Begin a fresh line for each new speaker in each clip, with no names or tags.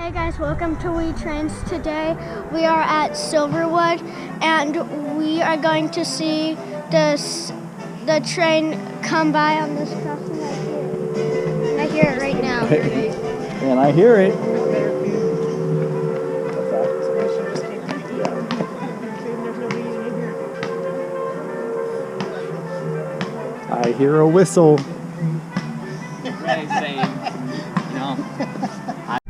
Hey guys, welcome to We Trains. Today we are at Silverwood and we are going to see the train come by on this crossing right here. I hear it right now.
And I hear it. I hear a whistle.
Really saying, you know.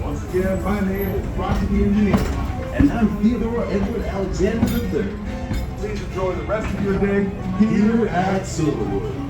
Once again, my name is Rocky the Engineer, and I'm Theodore Edward Alexander III. Please enjoy the rest of your day here at Silverwood.